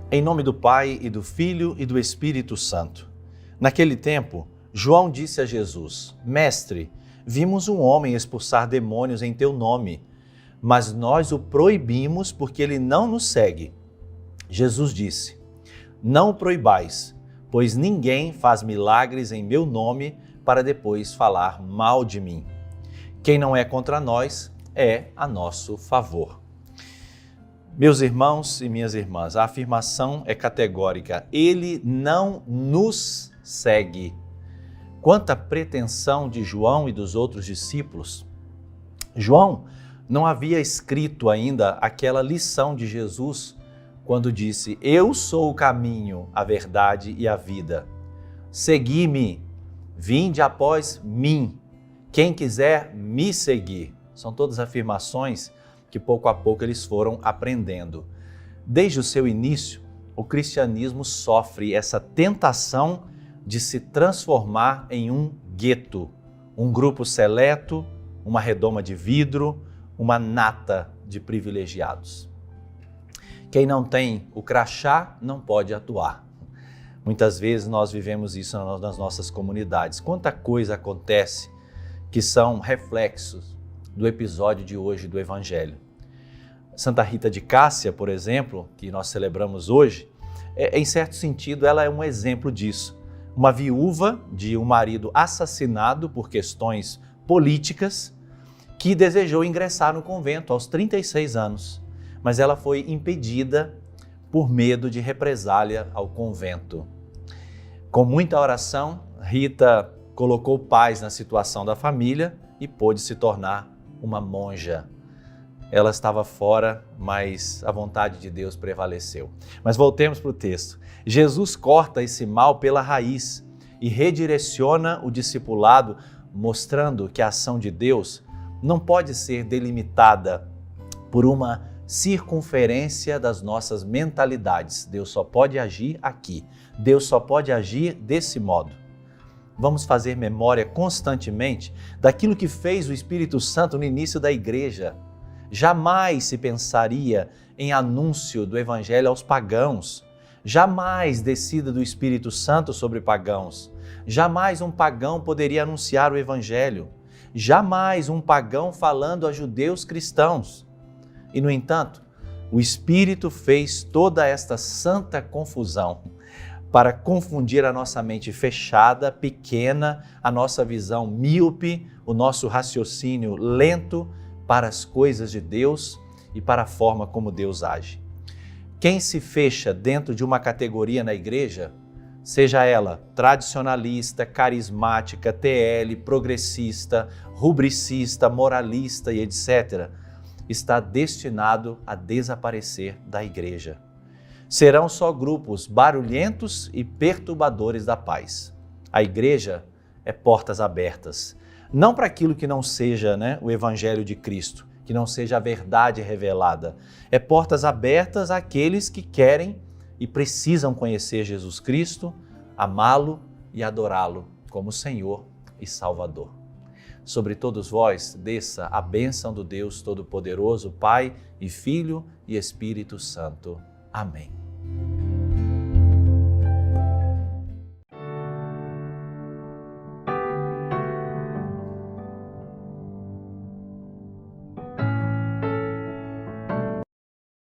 Em nome do Pai, e do Filho, e do Espírito Santo. Naquele tempo, João disse a Jesus: Mestre, vimos um homem expulsar demônios em teu nome, mas nós o proibimos porque ele não nos segue. Jesus disse: Não o proibais, pois ninguém faz milagres em meu nome para depois falar mal de mim. Quem não é contra nós é a nosso favor. Meus irmãos e minhas irmãs, a afirmação é categórica. Ele não nos segue. Quanta pretensão de João e dos outros discípulos. João não havia escrito ainda aquela lição de Jesus quando disse: Eu sou o caminho, a verdade e a vida. Segui-me, vinde após mim. Quem quiser me seguir. São todas afirmações que pouco a pouco eles foram aprendendo. Desde o seu início, o cristianismo sofre essa tentação de se transformar em um gueto, um grupo seleto, uma redoma de vidro, uma nata de privilegiados. Quem não tem o crachá não pode atuar. Muitas vezes nós vivemos isso nas nossas comunidades. Quanta coisa acontece que são reflexos do episódio de hoje do Evangelho. Santa Rita de Cássia, por exemplo, que nós celebramos hoje, em certo sentido ela é um exemplo disso. Uma viúva de um marido assassinado por questões políticas que desejou ingressar no convento aos 36 anos, mas ela foi impedida por medo de represália ao convento. Com muita oração, Rita colocou paz na situação da família e pôde se tornar uma monja. Ela estava fora, mas a vontade de Deus prevaleceu. Mas voltemos para o texto. Jesus corta esse mal pela raiz e redireciona o discipulado, mostrando que a ação de Deus não pode ser delimitada por uma circunferência das nossas mentalidades. Deus só pode agir aqui. Deus só pode agir desse modo. Vamos fazer memória constantemente daquilo que fez o Espírito Santo no início da igreja. Jamais se pensaria em anúncio do Evangelho aos pagãos. Jamais descida do Espírito Santo sobre pagãos. Jamais um pagão poderia anunciar o Evangelho. Jamais um pagão falando a judeus cristãos. E, no entanto, o Espírito fez toda esta santa confusão para confundir a nossa mente fechada, pequena, a nossa visão míope, o nosso raciocínio lento para as coisas de Deus e para a forma como Deus age. Quem se fecha dentro de uma categoria na igreja, seja ela tradicionalista, carismática, TL, progressista, rubricista, moralista e etc., está destinado a desaparecer da igreja. Serão só grupos barulhentos e perturbadores da paz. A igreja é portas abertas, não para aquilo que não seja, o Evangelho de Cristo, que não seja a verdade revelada. É portas abertas àqueles que querem e precisam conhecer Jesus Cristo, amá-lo e adorá-lo como Senhor e Salvador. Sobre todos vós, desça a bênção do Deus Todo-Poderoso, Pai e Filho e Espírito Santo. Amém.